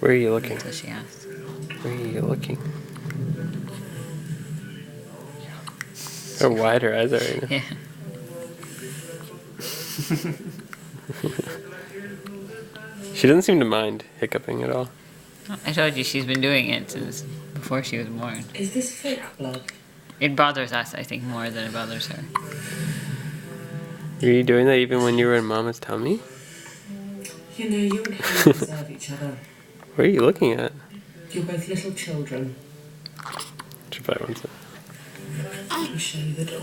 Where are you looking? Until she asks. Where are you looking? How wide her eyes are right now. Yeah. She doesn't seem to mind hiccuping at all. I told you she's been doing it since before she was born. Is this fake blood? It bothers us, I think, more than it bothers her. Were you doing that even when you were in Mama's tummy? You know, you and him deserve each other. What are you looking at? You're both little children. She probably wants it. Let me show you the door.